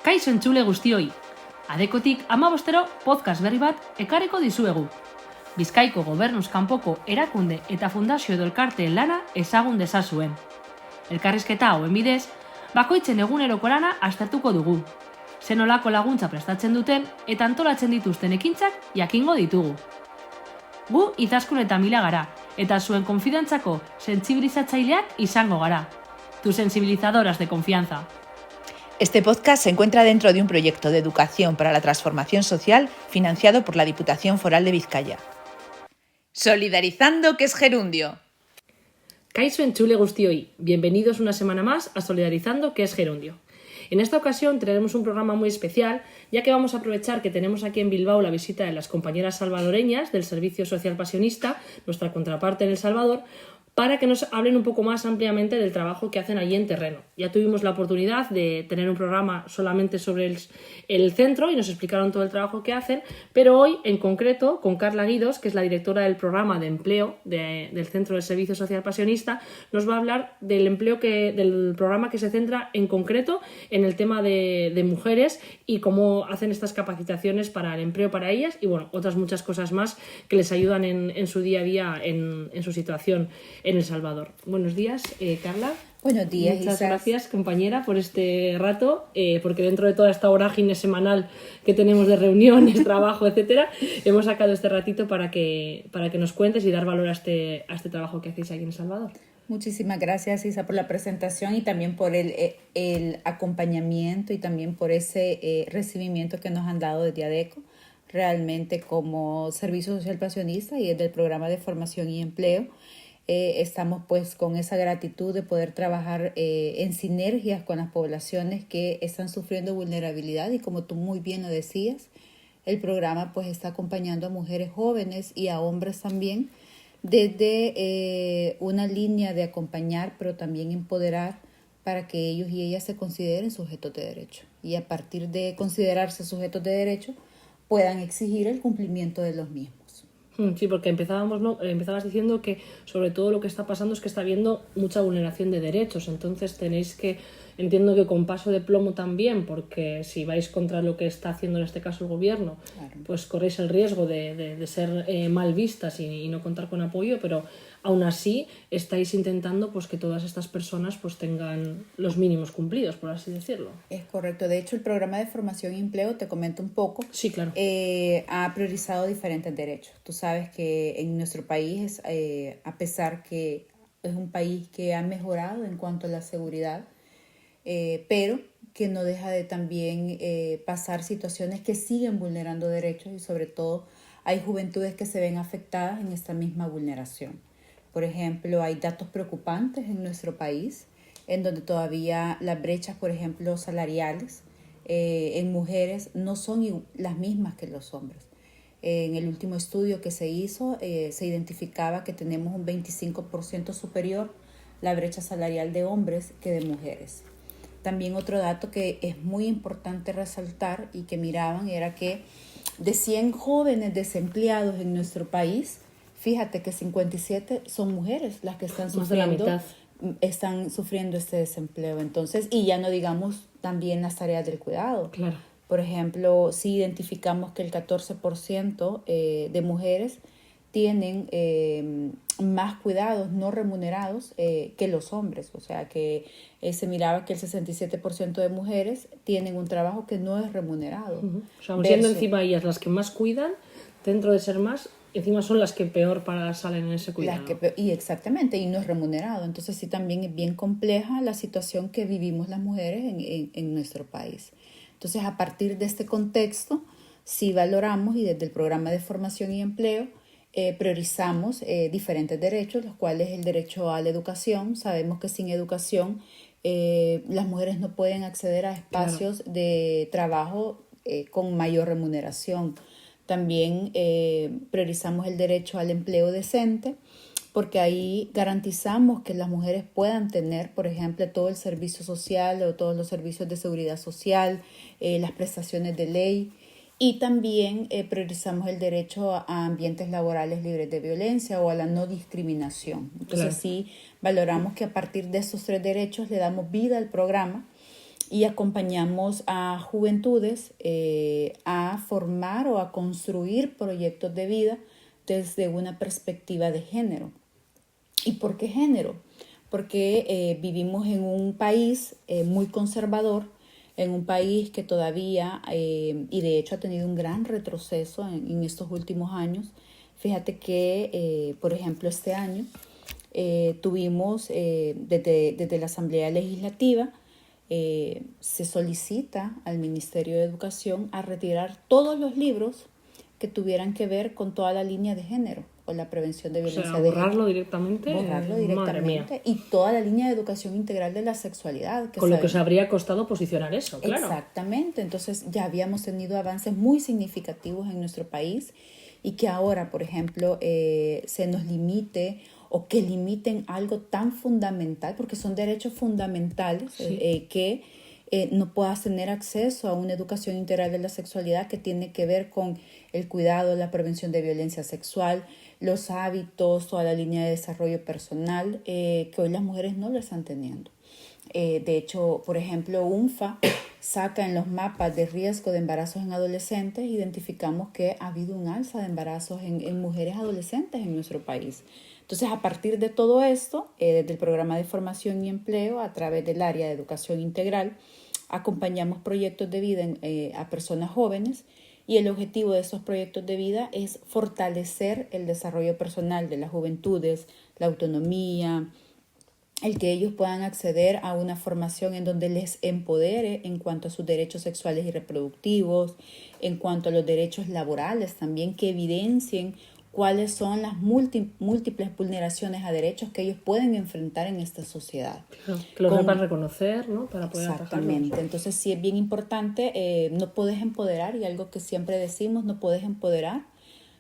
Kaixo entzule guztioi, Adekotik 15 podcast berri bat ekarriko dizuegu. Bizkaiko gobernuz kanpoko erakunde eta fundazio edo elkarteen lana ezagun dezazuen. Elkarrizketa hauen bidez, bakoitzen eguneroko lana aztertuko dugu. Zenolako laguntza prestatzen duten eta antolatzen dituzten ekintzak jakingo ditugu. Gu Izaskun eta Mila gara, eta zuen konfidantzako sentsibilizatzaileak izango gara. Tu sensibilizadoras de confianza. Este podcast se encuentra dentro de un proyecto de educación para la transformación social financiado por la Diputación Foral de Vizcaya. Solidarizando, que es gerundio. Kaixo entzule guztioi, bienvenidos una semana más a Solidarizando, que es gerundio. En esta ocasión traeremos un programa muy especial, ya que vamos a aprovechar que tenemos aquí en Bilbao la visita de las compañeras salvadoreñas del Servicio Social Pasionista, nuestra contraparte en El Salvador, para que nos hablen un poco más ampliamente del trabajo que hacen allí en terreno. Ya tuvimos la oportunidad de tener un programa solamente sobre el centro y nos explicaron todo el trabajo que hacen, pero hoy, en concreto, con Carla Guidos, que es la directora del programa de empleo del Centro del Servicio Social Pasionista, nos va a hablar del empleo del programa que se centra en concreto en el tema de mujeres y cómo hacen estas capacitaciones para el empleo para ellas y, bueno, otras muchas cosas más que les ayudan en su día a día, en su situación en El Salvador. Buenos días, Carla. Buenos días, Muchas Isas. gracias, compañera, por este rato, porque dentro de toda esta vorágine semanal que tenemos de reuniones, trabajo, etcétera, hemos sacado este ratito para que nos cuentes y dar valor a este trabajo que hacéis aquí en El Salvador. Muchísimas gracias, Isa, por la presentación y también por el acompañamiento y también por ese recibimiento que nos han dado desde ADECO, realmente como Servicio Social Pasionista y desde el Programa de Formación y Empleo. Estamos pues con esa gratitud de poder trabajar en sinergias con las poblaciones que están sufriendo vulnerabilidad y como tú muy bien lo decías, el programa pues está acompañando a mujeres jóvenes y a hombres también desde una línea de acompañar pero también empoderar para que ellos y ellas se consideren sujetos de derecho y a partir de considerarse sujetos de derecho puedan exigir el cumplimiento de los mismos. Sí, porque empezabas diciendo que sobre todo lo que está pasando es que está habiendo mucha vulneración de derechos, entonces tenéis que, entiendo que con paso de plomo también, porque si vais contra lo que está haciendo en este caso el gobierno, claro, pues corréis el riesgo de ser mal vistas y no contar con apoyo, pero aún así estáis intentando pues que todas estas personas pues tengan los mínimos cumplidos, por así decirlo. Es correcto. De hecho, el programa de formación y empleo, te comento un poco, sí, claro, ha priorizado diferentes derechos. Tú sabes que en nuestro país, a pesar que es un país que ha mejorado en cuanto a la seguridad, pero que no deja de también pasar situaciones que siguen vulnerando derechos y sobre todo hay juventudes que se ven afectadas en esta misma vulneración. Por ejemplo, hay datos preocupantes en nuestro país en donde todavía las brechas, por ejemplo, salariales en mujeres no son las mismas que los hombres. En el último estudio que se hizo, se identificaba que tenemos un 25% superior la brecha salarial de hombres que de mujeres. También otro dato que es muy importante resaltar y que miraban era que de 100 jóvenes desempleados en nuestro país, fíjate que 57 son mujeres las que están sufriendo este desempleo. Entonces, y ya no digamos también las tareas del cuidado. Claro. Por ejemplo, si identificamos que el 14% de mujeres tienen más cuidados no remunerados que los hombres. O sea, que se miraba que el 67% de mujeres tienen un trabajo que no es remunerado. O sea, siendo encima ellas las que más cuidan, dentro de ser más, encima son las que peor salen en ese cuidado. Y exactamente, y no es remunerado. Entonces sí también es bien compleja la situación que vivimos las mujeres en nuestro país. Entonces a partir de este contexto sí valoramos y desde el programa de formación y empleo priorizamos diferentes derechos, los cuales el derecho a la educación. Sabemos que sin educación las mujeres no pueden acceder a espacios claro, de trabajo con mayor remuneración. También priorizamos el derecho al empleo decente, porque ahí garantizamos que las mujeres puedan tener, por ejemplo, todo el servicio social o todos los servicios de seguridad social, las prestaciones de ley. Y también priorizamos el derecho a ambientes laborales libres de violencia o a la no discriminación. Entonces claro, sí valoramos que a partir de esos 3 derechos le damos vida al programa y acompañamos a juventudes a formar o a construir proyectos de vida desde una perspectiva de género. ¿Y por qué género? Porque vivimos en un país muy conservador, en un país que todavía, y de hecho ha tenido un gran retroceso en estos últimos años. Fíjate que, por ejemplo, este año tuvimos desde la Asamblea Legislativa, se solicita al Ministerio de Educación a retirar todos los libros que tuvieran que ver con toda la línea de género o la prevención de violencia de género. Borrarlo directamente. Borrarlo directamente. Y toda la línea de educación integral de la sexualidad. Con lo que os habría costado posicionar eso, claro. Exactamente. Entonces ya habíamos tenido avances muy significativos en nuestro país y que ahora, por ejemplo, se nos limite o que limiten algo tan fundamental, porque son derechos fundamentales, sí. que no puedas tener acceso a una educación integral de la sexualidad que tiene que ver con el cuidado, la prevención de violencia sexual, los hábitos, toda la línea de desarrollo personal, que hoy las mujeres no lo están teniendo. De hecho, por ejemplo, UNFA saca en los mapas de riesgo de embarazos en adolescentes, identificamos que ha habido un alza de embarazos en mujeres adolescentes en nuestro país. Entonces, a partir de todo esto, desde el programa de formación y empleo, a través del área de educación integral, acompañamos proyectos de vida a personas jóvenes y el objetivo de esos proyectos de vida es fortalecer el desarrollo personal de las juventudes, la autonomía, el que ellos puedan acceder a una formación en donde les empodere en cuanto a sus derechos sexuales y reproductivos, en cuanto a los derechos laborales también, que evidencien cuáles son las múltiples vulneraciones a derechos que ellos pueden enfrentar en esta sociedad. Claro, que los sepan reconocer, ¿no? Para poder Exactamente. atajarlos. Entonces sí es bien importante, no puedes empoderar, y algo que siempre decimos, no puedes empoderar,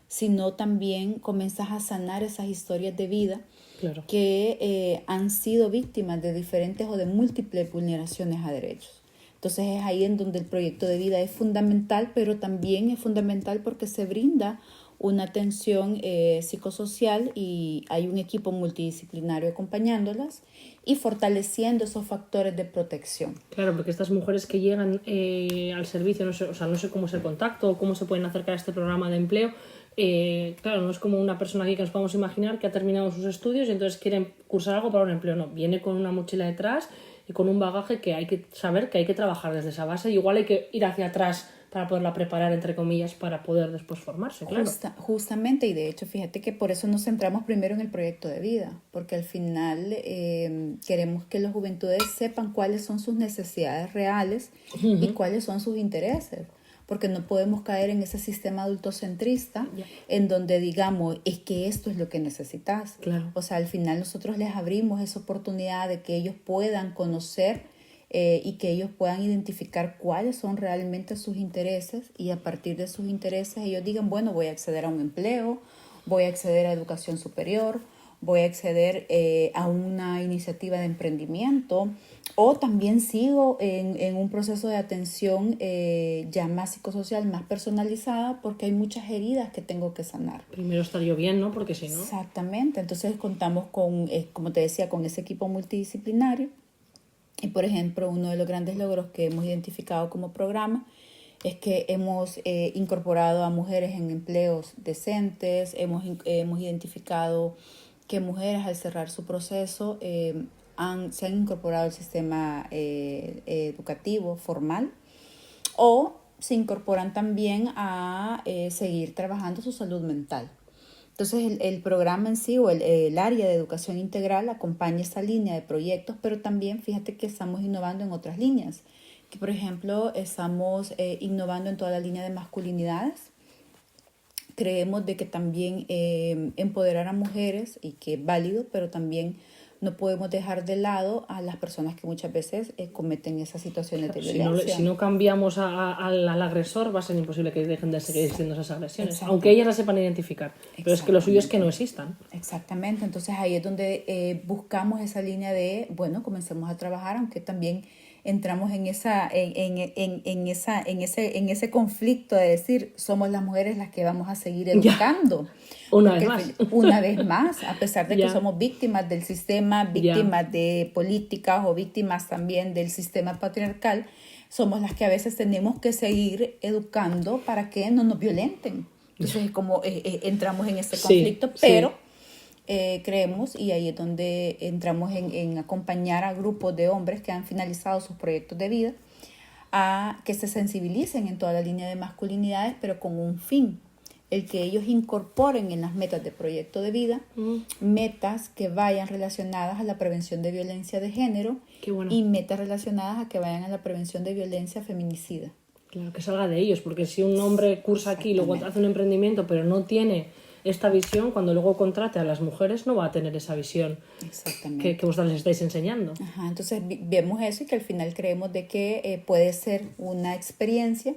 sino también comienzas a sanar esas historias de vida, claro, que han sido víctimas de diferentes o de múltiples vulneraciones a derechos. Entonces es ahí en donde el proyecto de vida es fundamental, pero también es fundamental porque se brinda una atención psicosocial y hay un equipo multidisciplinario acompañándolas y fortaleciendo esos factores de protección. Claro, porque estas mujeres que llegan al servicio, no sé cómo es el contacto o cómo se pueden acercar a este programa de empleo. Claro, no es como una persona aquí que nos podemos imaginar que ha terminado sus estudios y entonces quieren cursar algo para un empleo. No, viene con una mochila detrás y con un bagaje que hay que saber que hay que trabajar desde esa base. Y igual hay que ir hacia atrás para poderla preparar, entre comillas, para poder después formarse, claro. Justamente, y de hecho, fíjate que por eso nos centramos primero en el proyecto de vida, porque al final queremos que las juventudes sepan cuáles son sus necesidades reales y cuáles son sus intereses, porque no podemos caer en ese sistema adultocentrista en donde digamos, es que esto es lo que necesitas. Claro. O sea, al final nosotros les abrimos esa oportunidad de que ellos puedan conocer y que ellos puedan identificar cuáles son realmente sus intereses y a partir de sus intereses ellos digan, bueno, voy a acceder a un empleo, voy a acceder a educación superior, voy a acceder a una iniciativa de emprendimiento o también sigo en un proceso de atención ya más psicosocial, más personalizada porque hay muchas heridas que tengo que sanar. Primero estar yo bien, ¿no? Porque si no... Exactamente, entonces contamos con, como te decía, con ese equipo multidisciplinario. Y, por ejemplo, uno de los grandes logros que hemos identificado como programa es que hemos incorporado a mujeres en empleos decentes, hemos identificado que mujeres al cerrar su proceso se han incorporado al sistema educativo formal o se incorporan también a seguir trabajando su salud mental. Entonces el programa en sí o el área de educación integral acompaña esa línea de proyectos, pero también fíjate que estamos innovando en otras líneas, que por ejemplo estamos innovando en toda la línea de masculinidades. Creemos de que también empoderar a mujeres y que es válido, pero también no podemos dejar de lado a las personas que muchas veces cometen esas situaciones de violencia. Si no cambiamos al agresor, va a ser imposible que dejen de seguir existiendo esas agresiones, aunque ellas las sepan identificar. Pero es que lo suyo es que no existan. Exactamente, entonces ahí es donde buscamos esa línea de, bueno, comencemos a trabajar, aunque también entramos en ese conflicto de decir, somos las mujeres las que vamos a seguir educando. Una vez más. Una vez más, a pesar de que Ya. somos víctimas del sistema, víctimas de políticas o víctimas también del sistema patriarcal, somos las que a veces tenemos que seguir educando para que no nos violenten. Entonces, como entramos en ese conflicto, pero creemos, y ahí es donde entramos en acompañar a grupos de hombres que han finalizado sus proyectos de vida, a que se sensibilicen en toda la línea de masculinidades, pero con un fin, el que ellos incorporen en las metas de proyecto de vida metas que vayan relacionadas a la prevención de violencia de género. Qué bueno. Y metas relacionadas a que vayan a la prevención de violencia feminicida. Claro, que salga de ellos, porque si un hombre cursa aquí y luego hace un emprendimiento pero no tiene esta visión, cuando luego contrate a las mujeres no va a tener esa visión. Exactamente. Que vosotros les estáis enseñando. Ajá, entonces vemos eso y que al final creemos de que puede ser una experiencia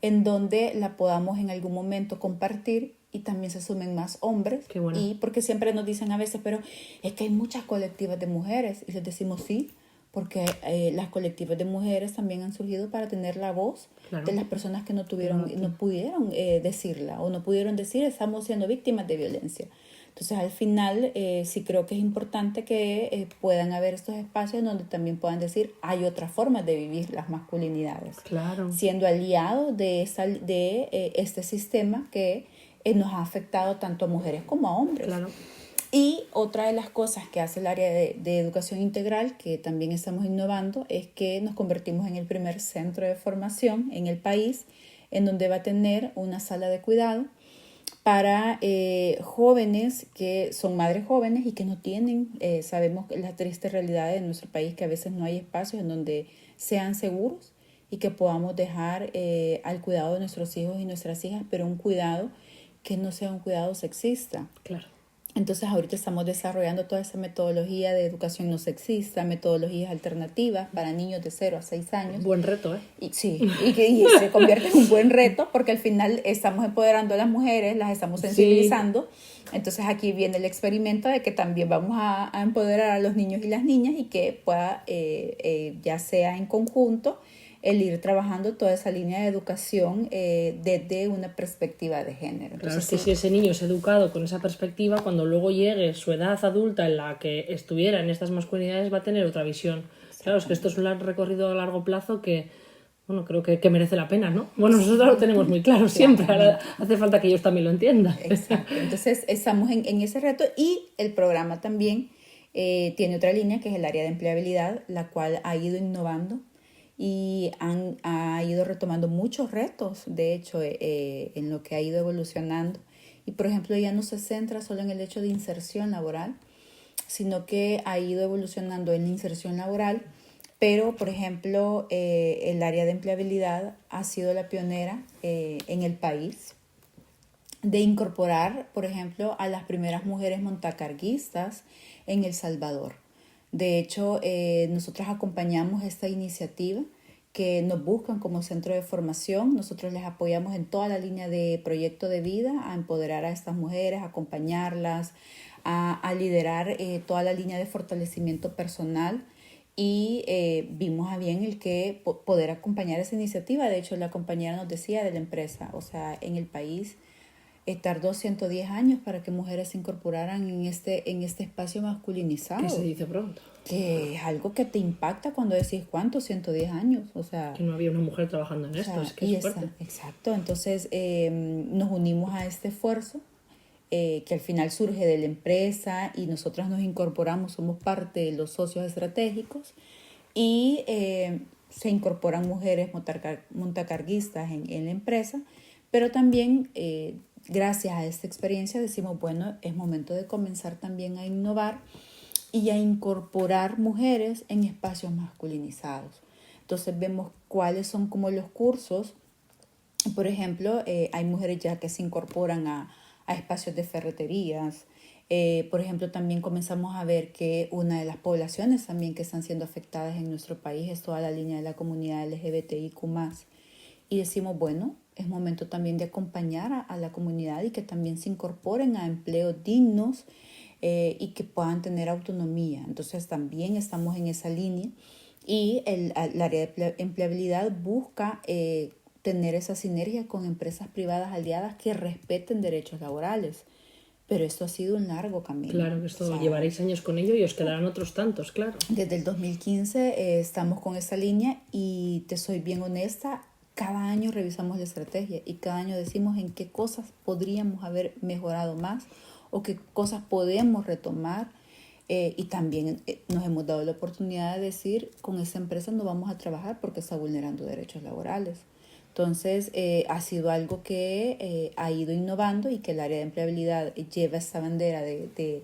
en donde la podamos en algún momento compartir y también se sumen más hombres. Qué bueno. Y porque siempre nos dicen a veces, pero es que hay muchas colectivas de mujeres, y les decimos sí, porque las colectivas de mujeres también han surgido para tener la voz de las personas que no pudieron decirla o no pudieron decir estamos siendo víctimas de violencia. Entonces al final sí creo que es importante que puedan haber estos espacios donde también puedan decir hay otras formas de vivir las masculinidades. Claro. Siendo aliados de este sistema que nos ha afectado tanto a mujeres como a hombres. Claro. Y otra de las cosas que hace el área de educación integral, que también estamos innovando, es que nos convertimos en el primer centro de formación en el país, en donde va a tener una sala de cuidado para jóvenes que son madres jóvenes y que no tienen, sabemos la triste realidad de nuestro país, que a veces no hay espacios en donde sean seguros y que podamos dejar al cuidado de nuestros hijos y nuestras hijas, pero un cuidado que no sea un cuidado sexista. Claro. Entonces ahorita estamos desarrollando toda esa metodología de educación no sexista, metodologías alternativas para niños de 0 a 6 años. Buen reto, ¿eh? Y se convierte en un buen reto porque al final estamos empoderando a las mujeres, las estamos sensibilizando. Sí. Entonces aquí viene el experimento de que también vamos a empoderar a los niños y las niñas y que pueda, ya sea en conjunto, el ir trabajando toda esa línea de educación desde una perspectiva de género. Entonces, claro, es que si ese niño es educado con esa perspectiva, cuando luego llegue su edad adulta en la que estuviera en estas masculinidades va a tener otra visión. Claro, es que esto es un recorrido a largo plazo que, bueno, creo que merece la pena, ¿no? Bueno, nosotros lo tenemos muy claro siempre, ahora hace falta que ellos también lo entiendan. Exacto, entonces estamos en ese reto y el programa también tiene otra línea que es el área de empleabilidad, la cual ha ido innovando y ha ido retomando muchos retos, de hecho, en lo que ha ido evolucionando. Y, por ejemplo, ya no se centra solo en el hecho de inserción laboral, sino que ha ido evolucionando en la inserción laboral, pero, por ejemplo, el área de empleabilidad ha sido la pionera en el país de incorporar, por ejemplo, a las primeras mujeres montacarguistas en El Salvador. De hecho, nosotros acompañamos esta iniciativa que nos buscan como centro de formación. Nosotros les apoyamos en toda la línea de proyecto de vida, a empoderar a estas mujeres, a acompañarlas, a liderar toda la línea de fortalecimiento personal. Y vimos a bien el que poder acompañar esa iniciativa. De hecho, la compañera nos decía de la empresa, o sea, en el país tardó 110 años para que mujeres se incorporaran en este espacio masculinizado. Que se dice pronto. Que es algo que te impacta cuando decís, ¿cuánto? 110 años. O sea, que no había una mujer trabajando en esto, es que es fuerte. Exacto, entonces nos unimos a este esfuerzo que al final surge de la empresa y nosotras nos incorporamos, somos parte de los socios estratégicos y se incorporan mujeres montacarguistas en la empresa, pero también gracias a esta experiencia decimos, bueno, es momento de comenzar también a innovar y a incorporar mujeres en espacios masculinizados. Entonces vemos cuáles son como los cursos. Por ejemplo, hay mujeres ya que se incorporan a espacios de ferreterías. Por ejemplo, también comenzamos a ver que una de las poblaciones también que están siendo afectadas en nuestro país es toda la línea de la comunidad LGBTIQ+. Y decimos, bueno, es momento también de acompañar a la comunidad y que también se incorporen a empleos dignos y que puedan tener autonomía. Entonces también estamos en esa línea Y el área de empleabilidad busca tener esa sinergia con empresas privadas aliadas que respeten derechos laborales. Pero esto ha sido un largo camino. Claro, que esto O sea, llevaréis años con ello y os quedarán otros tantos, claro. desde el 2015 estamos con esa línea y te soy bien honesta, cada año revisamos la estrategia y cada año decimos en qué cosas podríamos haber mejorado más o qué cosas podemos retomar. Y también nos hemos dado la oportunidad de decir, con esa empresa no vamos a trabajar porque está vulnerando derechos laborales. Entonces, ha sido algo que ha ido innovando y que el área de empleabilidad lleva esa bandera de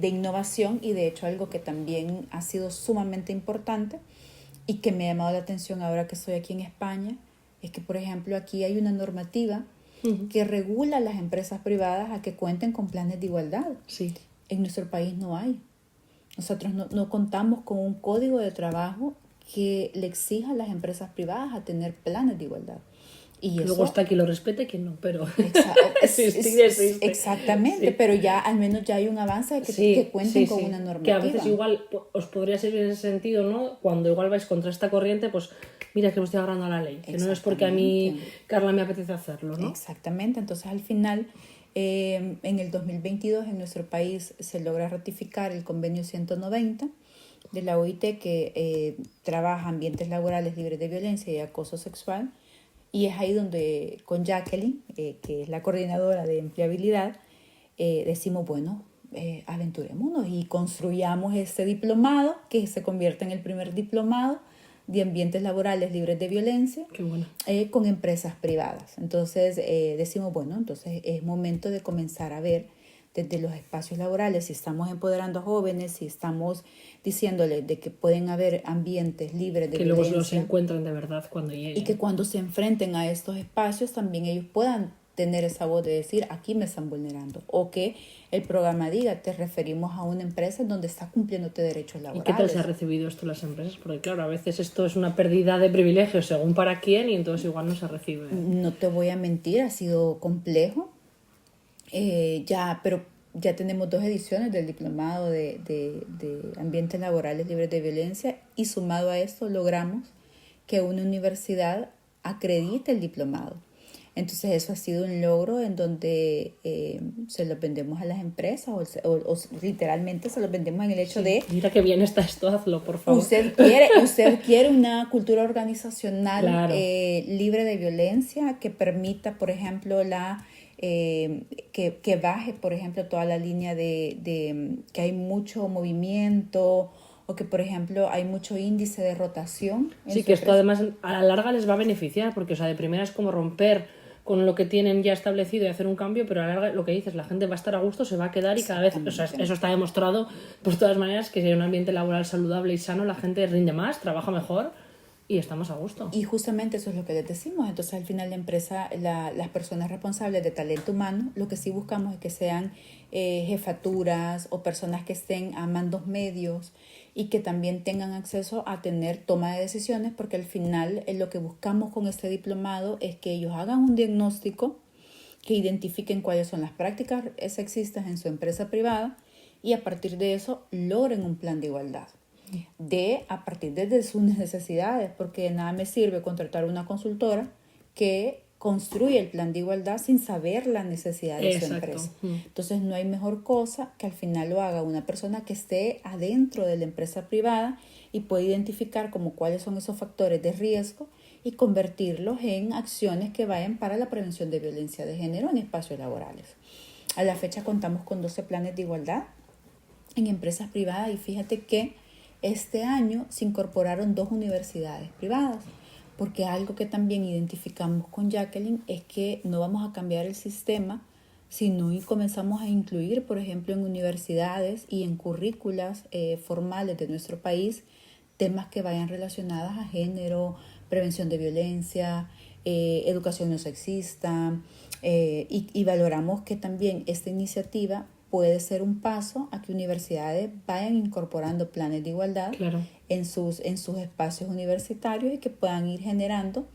innovación, y de hecho algo que también ha sido sumamente importante y que me ha llamado la atención ahora que estoy aquí en España, es que, por ejemplo, aquí hay una normativa que regula a las empresas privadas a que cuenten con planes de igualdad. Sí. En nuestro país no hay. Nosotros no contamos con un código de trabajo que le exija a las empresas privadas a tener planes de igualdad. Y Luego está quien lo respete, quien no, pero existe. Exactamente, Sí. pero ya al menos ya hay un avance de que cuenten con una normativa. Que a veces igual os podría servir en ese sentido, ¿no? Cuando igual vais contra esta corriente, pues mira que me estoy agarrando a la ley, que no es porque a mí, Carla, me apetece hacerlo, ¿no? Exactamente, entonces al final, en el 2022 en nuestro país se logra ratificar el convenio 190 de la OIT que trabaja ambientes laborales libres de violencia y acoso sexual. Y es ahí donde con Jacqueline, que es la coordinadora de empleabilidad, decimos, bueno, aventurémonos y construyamos este diplomado que se convierte en el primer diplomado de ambientes laborales libres de violencia. Qué bueno. Con empresas privadas. Entonces decimos, bueno, entonces es momento de comenzar a ver desde los espacios laborales, si estamos empoderando a jóvenes, si estamos diciéndoles de que pueden haber ambientes libres de que violencia. Que luego los encuentran de verdad cuando lleguen. Y que cuando se enfrenten a estos espacios también ellos puedan tener esa voz de decir, aquí me están vulnerando. O que el programa diga, te referimos a una empresa en donde está cumpliéndote derechos laborales. ¿Y qué tal se ha recibido esto en las empresas? Porque claro, a veces esto es una pérdida de privilegios según para quién y entonces igual no se recibe. No te voy a mentir, ha sido complejo. Pero ya tenemos 2 ediciones del diplomado de ambientes laborales libres de violencia, y sumado a esto logramos que una universidad acredite el diplomado. Entonces eso ha sido un logro en donde se lo vendemos a las empresas o literalmente se lo vendemos en el hecho de... Mira qué bien está esto, hazlo, por favor. Usted quiere una cultura organizacional, claro, libre de violencia, que permita, por ejemplo, que baje, por ejemplo, toda la línea de que hay mucho movimiento, o que, por ejemplo, hay mucho índice de rotación. Sí, que esto además a la larga les va a beneficiar, porque, o sea, de primera es como romper con lo que tienen ya establecido y hacer un cambio, pero a la larga, lo que dices, la gente va a estar a gusto, se va a quedar y cada vez, o sea, eso está demostrado por todas maneras, que si hay un ambiente laboral saludable y sano, la gente rinde más, trabaja mejor y estamos a gusto. Y justamente eso es lo que les decimos. Entonces, al final, la empresa, las personas responsables de talento humano, lo que sí buscamos es que sean jefaturas o personas que estén a mandos medios y que también tengan acceso a tener toma de decisiones, porque al final lo que buscamos con este diplomado es que ellos hagan un diagnóstico, que identifiquen cuáles son las prácticas sexistas en su empresa privada y a partir de eso logren un plan de igualdad. A partir de sus necesidades, porque de nada me sirve contratar una consultora que construye el plan de igualdad sin saber la necesidad de su empresa. Entonces no hay mejor cosa que al final lo haga una persona que esté adentro de la empresa privada y puede identificar como cuáles son esos factores de riesgo y convertirlos en acciones que vayan para la prevención de violencia de género en espacios laborales. A la fecha contamos con 12 planes de igualdad en empresas privadas, y fíjate que este año se incorporaron 2 universidades privadas, porque algo que también identificamos con Jacqueline es que no vamos a cambiar el sistema, sino y comenzamos a incluir, por ejemplo, en universidades y en currículas formales de nuestro país, temas que vayan relacionados a género, prevención de violencia, educación no sexista, y valoramos que también esta iniciativa puede ser un paso a que universidades vayan incorporando planes de igualdad, claro, en sus espacios universitarios y que puedan ir generando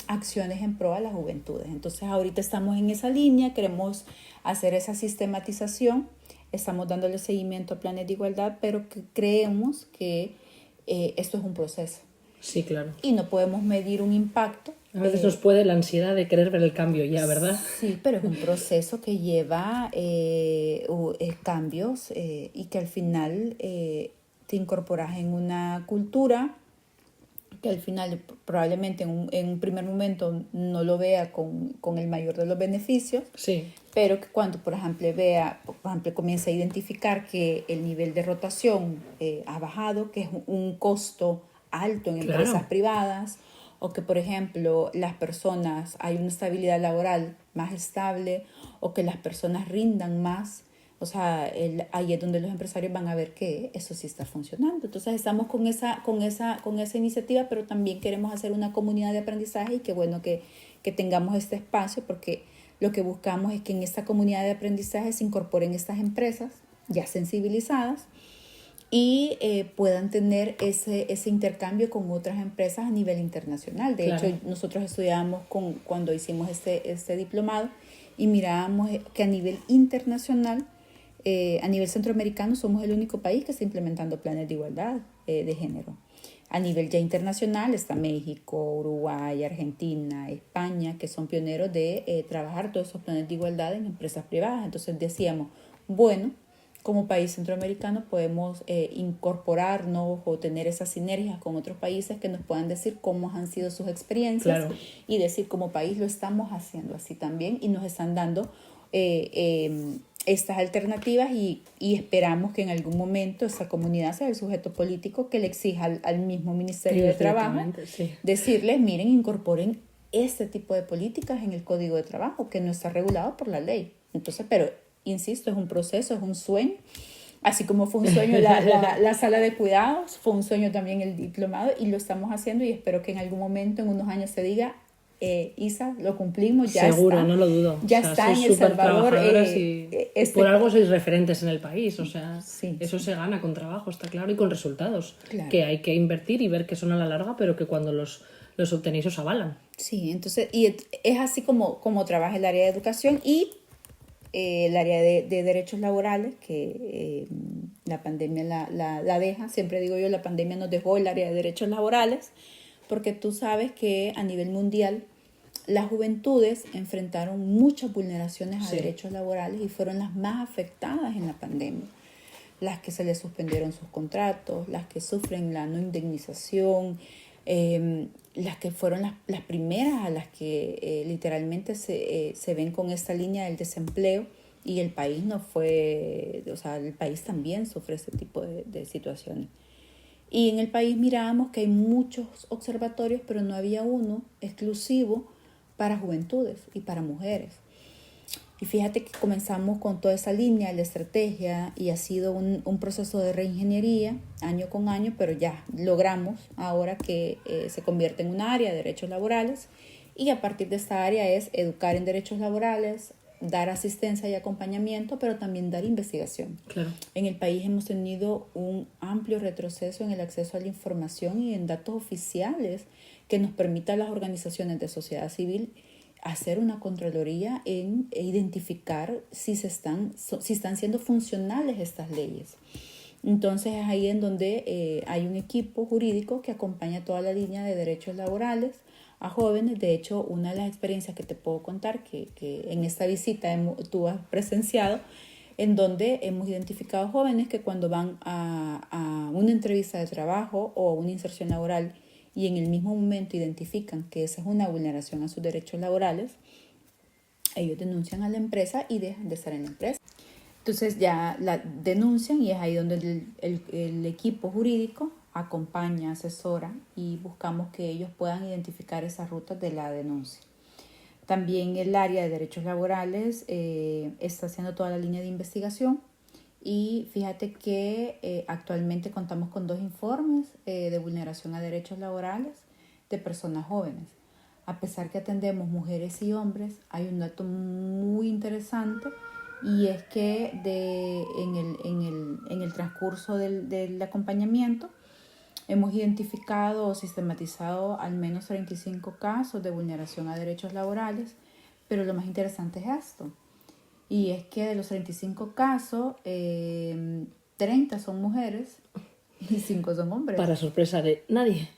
acciones en pro a las juventudes. Entonces ahorita estamos en esa línea, queremos hacer esa sistematización, estamos dándole seguimiento a planes de igualdad, pero que creemos que esto es un proceso. Sí, claro. Y no podemos medir un impacto. A veces nos puede la ansiedad de querer ver el cambio ya, ¿verdad? Sí, pero es un proceso que lleva cambios y que al final te incorporas en una cultura que al final probablemente en un primer momento no lo vea con el mayor de los beneficios, Sí, pero que cuando, por ejemplo, comienza a identificar que el nivel de rotación ha bajado, que es un costo alto en Claro. empresas privadas, o que, por ejemplo, las personas, hay una estabilidad laboral más estable, o que las personas rindan más. O sea, ahí es donde los empresarios van a ver que eso sí está funcionando. Entonces estamos con esa iniciativa, pero también queremos hacer una comunidad de aprendizaje y qué bueno que tengamos este espacio, porque lo que buscamos es que en esta comunidad de aprendizaje se incorporen estas empresas ya sensibilizadas y puedan tener ese intercambio con otras empresas a nivel internacional. De claro. hecho, nosotros estudiábamos cuando hicimos este diplomado y mirábamos que a nivel internacional, a nivel centroamericano, somos el único país que está implementando planes de igualdad de género. A nivel ya internacional está México, Uruguay, Argentina, España, que son pioneros de trabajar todos esos planes de igualdad en empresas privadas. Entonces decíamos, bueno, como país centroamericano podemos incorporarnos o tener esas sinergias con otros países que nos puedan decir cómo han sido sus experiencias, Claro. y decir como país lo estamos haciendo así también y nos están dando estas alternativas y esperamos que en algún momento esa comunidad sea el sujeto político que le exija al mismo Ministerio de Trabajo Sí. decirles, miren, incorporen este tipo de políticas en el Código de Trabajo que no está regulado por la ley. Entonces, pero insisto, es un proceso, es un sueño. Así como fue un sueño la sala de cuidados, fue un sueño también el diplomado y lo estamos haciendo y espero que en algún momento, en unos años, se diga, Isa, lo cumplimos, ya Seguro, está. no lo dudo. Ya o sea, está sois en El Salvador. supertrabajadoras y por algo sois referentes en el país. O sea, Sí, eso se gana con trabajo, está claro, y con resultados. Claro. Que hay que invertir y ver que son a la larga, pero que cuando los obtenéis os avalan. Sí, entonces, y es así como trabaja el área de educación y el área de derechos laborales, que la pandemia la deja. Siempre digo yo, la pandemia nos dejó el área de derechos laborales, porque tú sabes que a nivel mundial las juventudes enfrentaron muchas vulneraciones a derechos laborales y fueron las más afectadas en la pandemia. Las que se les suspendieron sus contratos, las que sufren la no indemnización, las que fueron las primeras a las que literalmente se ven con esta línea del desempleo, y el país no fue, o sea, el país también sufre este tipo de situaciones. Y en el país mirábamos que hay muchos observatorios, pero no había uno exclusivo para juventudes y para mujeres. Y fíjate que comenzamos con toda esa línea de la estrategia y ha sido un proceso de reingeniería año con año, pero ya logramos ahora que se convierte en un área de derechos laborales, y a partir de esta área es educar en derechos laborales, dar asistencia y acompañamiento, pero también dar investigación. Claro. En el país hemos tenido un amplio retroceso en el acceso a la información y en datos oficiales que nos permita a las organizaciones de sociedad civil hacer una contraloría en identificar si están siendo funcionales estas leyes. Entonces es ahí en donde hay un equipo jurídico que acompaña toda la línea de derechos laborales a jóvenes. De hecho, una de las experiencias que te puedo contar, que en esta visita tú has presenciado, en donde hemos identificado jóvenes que cuando van a una entrevista de trabajo o a una inserción laboral y en el mismo momento identifican que esa es una vulneración a sus derechos laborales, ellos denuncian a la empresa y dejan de estar en la empresa. Entonces ya la denuncian y es ahí donde el equipo jurídico acompaña, asesora y buscamos que ellos puedan identificar esas rutas de la denuncia. También el área de derechos laborales está haciendo toda la línea de investigación y fíjate que actualmente contamos con 2 informes de vulneración a derechos laborales de personas jóvenes. A pesar que atendemos mujeres y hombres, hay un dato muy interesante, y es que en el transcurso del acompañamiento hemos identificado o sistematizado al menos 35 casos de vulneración a derechos laborales, pero lo más interesante es esto, y es que de los 35 casos, 30 son mujeres y 5 son hombres. Para sorpresa de nadie.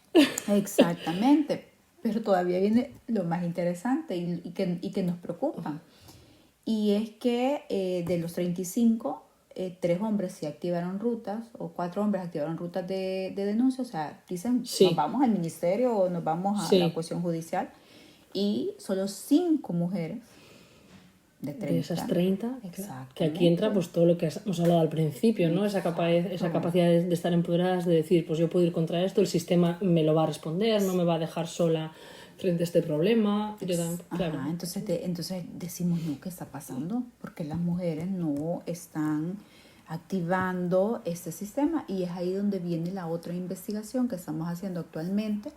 Exactamente. Pero todavía viene lo más interesante y que nos preocupa. Y es que de los 35, 3 hombres sí activaron rutas, o 4 hombres activaron rutas de denuncia. O sea, dicen, Sí. nos vamos al ministerio o nos vamos a Sí. la cuestión judicial. Y solo 5 mujeres de 30. De esas 30, Exactamente. que aquí entra pues todo lo que hemos hablado al principio, ¿no? Esa capacidad de estar empoderadas, de decir, pues yo puedo ir contra esto, el sistema me lo va a responder, no me va a dejar sola frente a este problema. Yo claro. Ajá, entonces decimos, no, ¿qué está pasando? Porque las mujeres no están activando este sistema, y es ahí donde viene la otra investigación que estamos haciendo actualmente,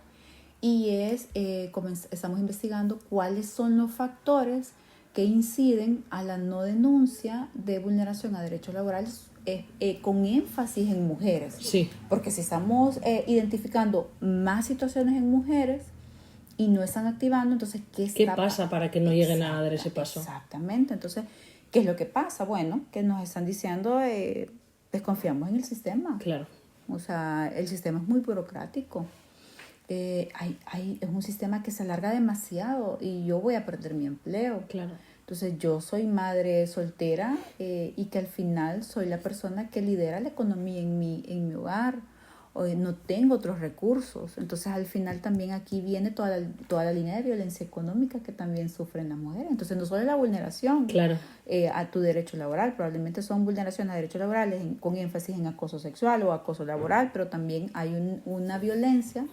y es estamos investigando cuáles son los factores que inciden a la no denuncia de vulneración a derechos laborales, con énfasis en mujeres. Sí. Porque si estamos identificando más situaciones en mujeres y no están activando, entonces, ¿qué pasa para que no lleguen a dar ese paso? Exactamente. Entonces, ¿qué es lo que pasa? Bueno, que nos están diciendo, desconfiamos en el sistema. Claro. O sea, el sistema es muy burocrático. Es un sistema que se alarga demasiado y yo voy a perder mi empleo. Claro. Entonces yo soy madre soltera, y que al final soy la persona que lidera la economía en mi hogar. No tengo otros recursos. Entonces al final también aquí viene toda la línea de violencia económica que también sufren las mujeres. Entonces no solo es la vulneración, claro, a tu derecho laboral, probablemente son vulneraciones a derechos laborales con énfasis en acoso sexual o acoso laboral, pero también hay una violencia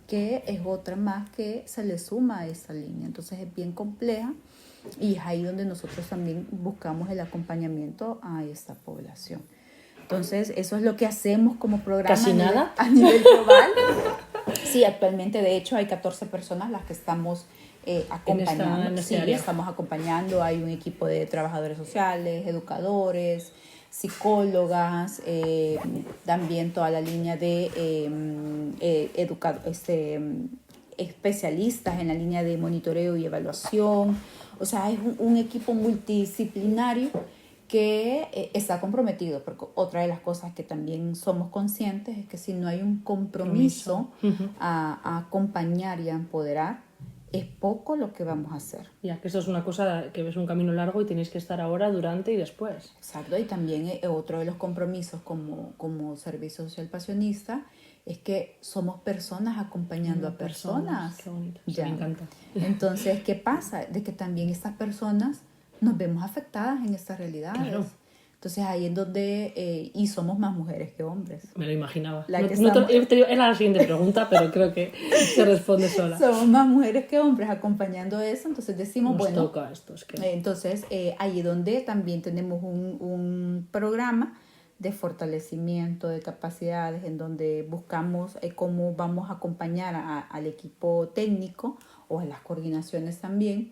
que es otra más que se le suma a esa línea. Entonces es bien compleja, y es ahí donde nosotros también buscamos el acompañamiento a esta población. Entonces eso es lo que hacemos como programa. ¿Casi nada? A nivel global. Sí, actualmente de hecho hay 14 personas las que estamos acompañando. En sí, área. Estamos acompañando. Hay un equipo de trabajadores sociales, educadores, psicólogas, también toda la línea de especialistas en la línea de monitoreo y evaluación. O sea, es un equipo multidisciplinario que está comprometido, porque otra de las cosas que también somos conscientes es que si no hay un compromiso a acompañar y a empoderar, es poco lo que vamos a hacer. Ya, que eso es una cosa que es un camino largo y tenéis que estar ahora, durante y después. Exacto, y también otro de los compromisos como Servicio Social Pasionista es que somos personas acompañando a personas. Qué bonito, ya. Me encanta. Entonces, ¿qué pasa? De que también estas personas nos vemos afectadas en estas realidades. Claro. Entonces ahí es donde, y somos más mujeres que hombres. Me lo imaginaba. Era la siguiente pregunta, pero creo que se responde sola. Somos más mujeres que hombres acompañando eso, entonces decimos, Nos toca esto, es que... Entonces ahí es donde también tenemos un programa de fortalecimiento de capacidades, en donde buscamos cómo vamos a acompañar al equipo técnico o a las coordinaciones también,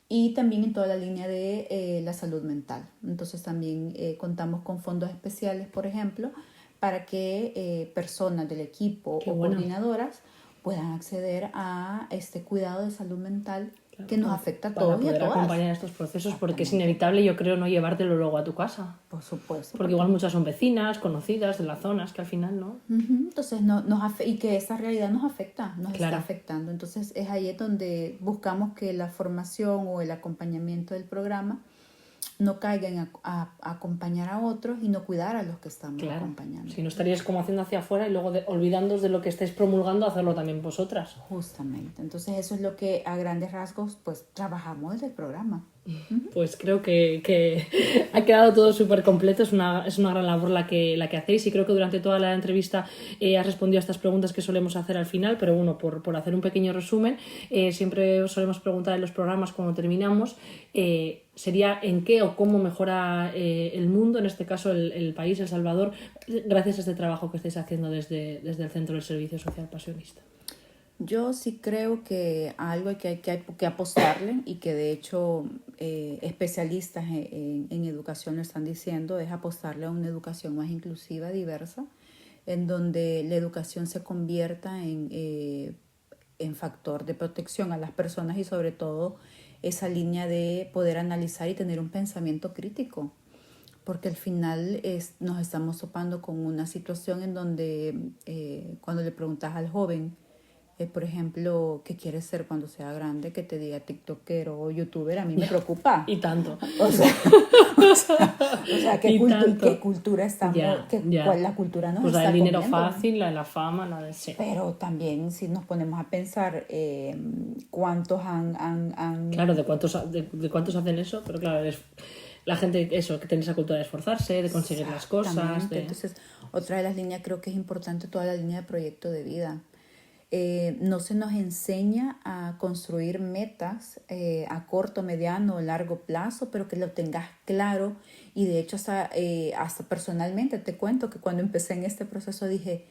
y también en toda la línea de la salud mental. Entonces también contamos con fondos especiales, por ejemplo, para que personas del equipo coordinadoras puedan acceder a este cuidado de salud mental, claro, que nos afecta a todos y a todas. Para poder acompañar estos procesos, porque es inevitable, yo creo, no llevártelo luego a tu casa. Por supuesto. Porque igual muchas son vecinas, conocidas de las zonas, que al final no. Entonces, y que esa realidad nos afecta, está afectando. Entonces, es ahí donde buscamos que la formación o el acompañamiento del programa no caigan a acompañar a otros y no cuidar a los que estamos acompañando. Si no estaríais como haciendo hacia afuera y luego olvidándoos de lo que estáis promulgando, hacerlo también vosotras. Justamente. Entonces eso es lo que a grandes rasgos pues trabajamos desde el programa. Pues creo que ha quedado todo súper completo, es una gran labor la que hacéis, y creo que durante toda la entrevista has respondido a estas preguntas que solemos hacer al final, pero bueno, por hacer un pequeño resumen, siempre solemos preguntar en los programas cuando terminamos, sería en qué o cómo mejora el mundo, en este caso el país, El Salvador, gracias a este trabajo que estáis haciendo desde el Centro del Servicio Social Pasionista. Yo sí creo que algo que hay que apostarle, y que de hecho especialistas en educación lo están diciendo, es apostarle a una educación más inclusiva, diversa, en donde la educación se convierta en factor de protección a las personas, y sobre todo esa línea de poder analizar y tener un pensamiento crítico. porque al final nos estamos topando con una situación en donde cuando le preguntas al joven, por ejemplo, qué quiere ser cuando sea grande, que te diga TikToker o YouTuber, a mí me preocupa. Y tanto. O sea, Y tanto. ¿qué cultura estamos, Ya. cuál la cultura nos Pues la está del dinero comiendo? fácil, la de la fama, la de... Sí. Pero también si nos ponemos a pensar cuántos han Claro, de cuántos hacen eso, pero claro, la gente, eso, que tiene esa cultura de esforzarse, de conseguir las cosas. Exactamente. Entonces, otra de las líneas, creo que es importante toda la línea de proyecto de vida. No se nos enseña a construir metas a corto, mediano o largo plazo, pero que lo tengas claro. Y de hecho, hasta personalmente te cuento que cuando empecé en este proceso dije,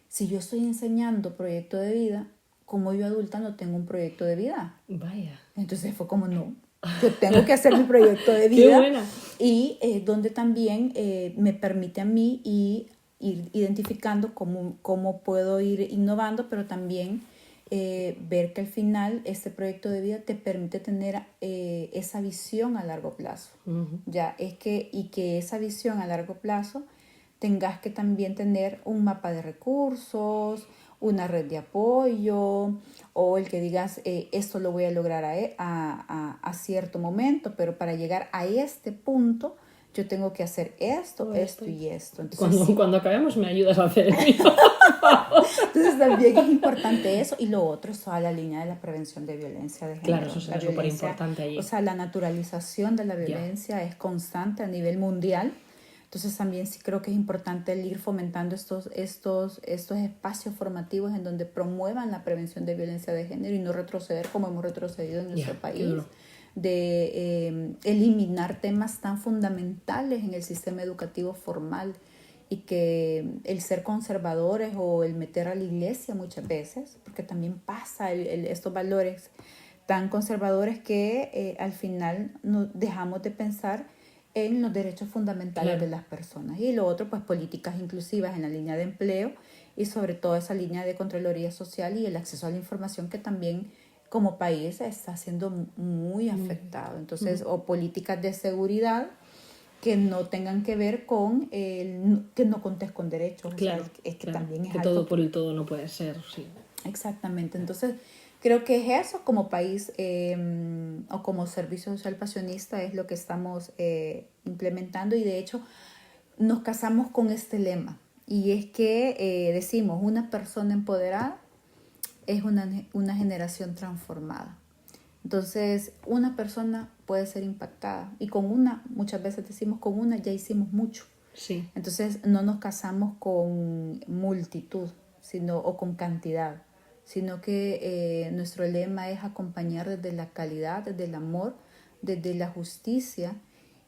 si yo estoy enseñando proyecto de vida, como yo adulta no tengo un proyecto de vida. Vaya. Entonces fue como, no, yo tengo que hacer mi proyecto de Qué vida. buena. Y donde también me permite a mí ir identificando cómo puedo ir innovando, pero también ver que al final este proyecto de vida te permite tener esa visión a largo plazo. Uh-huh. Y que esa visión a largo plazo tengas que también tener un mapa de recursos, una red de apoyo, o el que digas, esto lo voy a lograr a cierto momento, pero para llegar a este punto, yo tengo que hacer esto y esto. Entonces, cuando acabemos me ayudas a hacer el mío. Entonces también es importante eso. Y lo otro es toda la línea de la prevención de violencia de género. Claro, eso será súper importante allí. O sea, la naturalización de la violencia es constante a nivel mundial. Entonces también sí creo que es importante el ir fomentando estos espacios formativos en donde promuevan la prevención de violencia de género y no retroceder como hemos retrocedido en nuestro país. De eliminar temas tan fundamentales en el sistema educativo formal y que el ser conservadores o el meter a la iglesia muchas veces, porque también pasa estos valores tan conservadores que al final nos dejamos de pensar en los derechos fundamentales de las personas. Y lo otro, pues políticas inclusivas en la línea de empleo y sobre todo esa línea de Contraloría Social y el acceso a la información que también como país está siendo muy afectado. Entonces, o políticas de seguridad que no tengan que ver con que no contes con derechos. Claro, o sea, es que claro, también es que algo todo por el todo no puede ser, sí. Exactamente. Entonces, creo que es eso como país o como servicio social pasionista es lo que estamos implementando y de hecho nos casamos con este lema y es que decimos una persona empoderada es una generación transformada. Entonces, una persona puede ser impactada y con una, muchas veces decimos con una ya hicimos mucho. Sí. Entonces, no nos casamos con multitud o con cantidad, sino que nuestro lema es acompañar desde la calidad, desde el amor, desde la justicia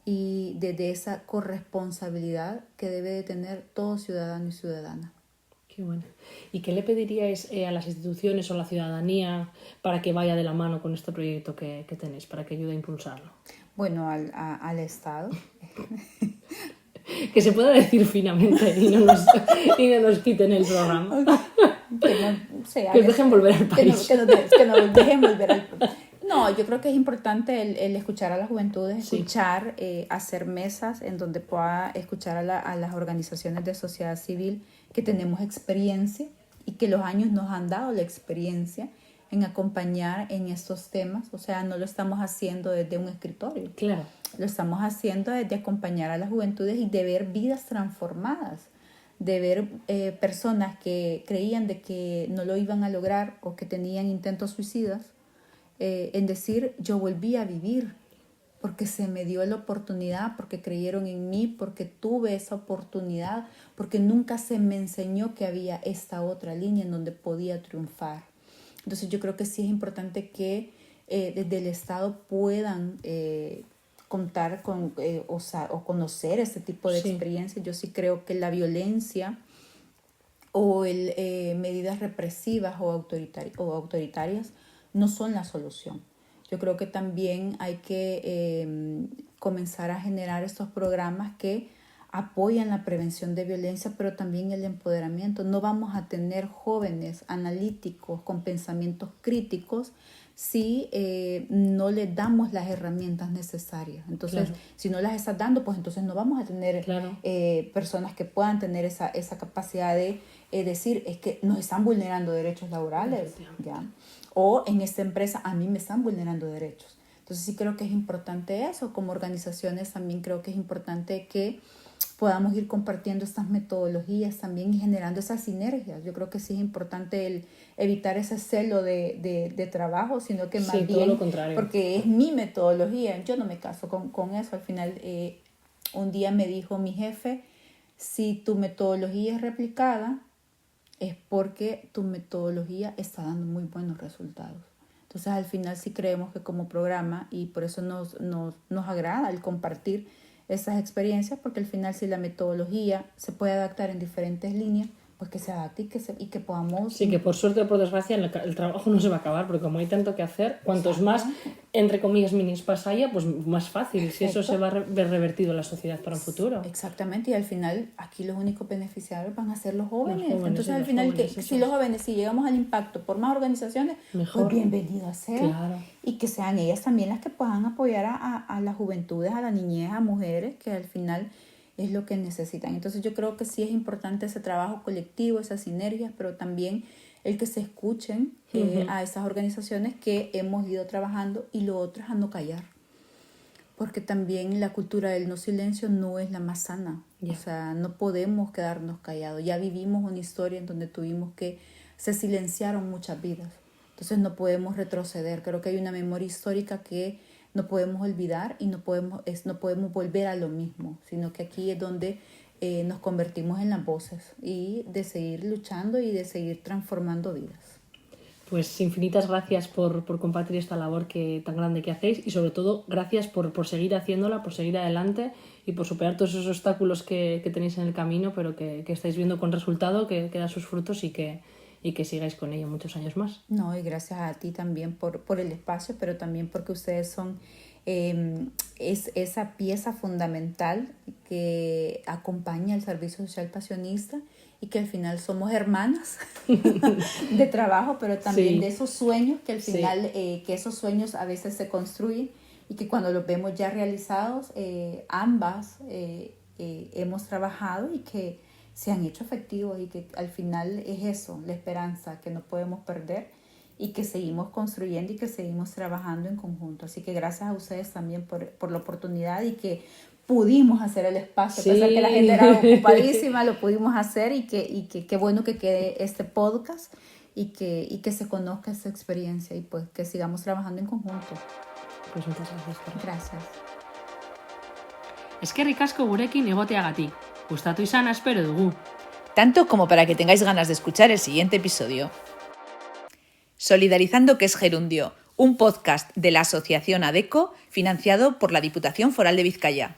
y desde esa corresponsabilidad que debe de tener todo ciudadano y ciudadana. Qué bueno. ¿Y qué le pediríais a las instituciones o a la ciudadanía para que vaya de la mano con este proyecto que tenéis, para que ayude a impulsarlo? Bueno, al Estado. Que se pueda decir finamente y no nos quiten el programa. Que nos dejen volver al país. Que nos dejen volver al país. No, yo creo que es importante el escuchar a las juventudes, escuchar, hacer mesas en donde pueda escuchar a las organizaciones de sociedad civil que tenemos experiencia y que los años nos han dado la experiencia en acompañar en estos temas. O sea, no lo estamos haciendo desde un escritorio. Claro. Lo estamos haciendo desde acompañar a las juventudes y de ver vidas transformadas, de ver personas que creían de que no lo iban a lograr o que tenían intentos suicidas, en decir, yo volví a vivir porque se me dio la oportunidad, porque creyeron en mí, porque tuve esa oportunidad, porque nunca se me enseñó que había esta otra línea en donde podía triunfar. Entonces yo creo que sí es importante que desde el Estado puedan contar con o conocer este tipo de experiencias. Yo sí creo que la violencia o medidas represivas o autoritarias no son la solución. Yo creo que también hay que comenzar a generar estos programas que apoyan la prevención de violencia, pero también el empoderamiento. No vamos a tener jóvenes analíticos con pensamientos críticos si no le damos las herramientas necesarias. Entonces, Claro. si no las estás dando, pues entonces no vamos a tener Claro. personas que puedan tener esa capacidad de decir, es que nos están vulnerando derechos laborales, ¿ya? O en esta empresa a mí me están vulnerando derechos. Entonces sí creo que es importante eso. Como organizaciones también creo que es importante que podamos ir compartiendo estas metodologías también y generando esas sinergias. Yo creo que sí es importante el evitar ese celo de trabajo, sino que más Sí, bien, todo lo contrario. porque es mi metodología, yo no me caso con eso. Al final, un día me dijo mi jefe, si tu metodología es replicada, es porque tu metodología está dando muy buenos resultados. Entonces, al final sí creemos que como programa, y por eso nos agrada el compartir esas experiencias, porque al final si la metodología se puede adaptar en diferentes líneas, pues que se adapte y que podamos... Sí, que por suerte o por desgracia el trabajo no se va a acabar, porque como hay tanto que hacer, cuantos más, entre comillas, minispas haya, pues más fácil, si eso se va a ver revertido en la sociedad para un futuro. Exactamente, y al final aquí los únicos beneficiarios van a ser los jóvenes. Entonces sí, al los final, jóvenes, si los jóvenes, si llegamos al impacto por más organizaciones, Mejor. pues bienvenido a ser. Claro. Y que sean ellas también las que puedan apoyar a las juventudes, a la niñez, a mujeres, que al final es lo que necesitan. Entonces yo creo que sí es importante ese trabajo colectivo, esas sinergias, pero también el que se escuchen a esas organizaciones que hemos ido trabajando, y lo otro es a no callar. Porque también la cultura del no silencio no es la más sana. Yeah. O sea, no podemos quedarnos callados. Ya vivimos una historia en donde tuvimos que... se silenciaron muchas vidas. Entonces no podemos retroceder. Creo que hay una memoria histórica que no podemos olvidar y no podemos volver a lo mismo, sino que aquí es donde nos convertimos en las voces y de seguir luchando y de seguir transformando vidas. Pues infinitas gracias por compartir esta labor tan grande que hacéis, y sobre todo gracias por seguir haciéndola, por seguir adelante y por superar todos esos obstáculos que tenéis en el camino, pero que estáis viendo con resultado, que da sus frutos y que sigáis con ello muchos años más. No, y gracias a ti también por el espacio, pero también porque ustedes son es esa pieza fundamental que acompaña el servicio social pasionista, y que al final somos hermanas de trabajo, pero también Sí. de esos sueños que al final, Sí. que esos sueños a veces se construyen y que cuando los vemos ya realizados, ambas hemos trabajado y que se han hecho efectivos, y que al final es eso, la esperanza que no podemos perder y que seguimos construyendo y que seguimos trabajando en conjunto. Así que gracias a ustedes también por la oportunidad, y que pudimos hacer el espacio, Sí. a pesar que la gente era ocupadísima, lo pudimos hacer, y que qué bueno que quede este podcast y que se conozca esta experiencia, y pues que sigamos trabajando en conjunto. Pues muchas gracias. Gracias. Eskerrik asko gurekin egoteagatik. Gustatu izan espero dugu. Tanto como para que tengáis ganas de escuchar el siguiente episodio. Solidarizando, que es Gerundio, un podcast de la Asociación ADECO financiado por la Diputación Foral de Vizcaya.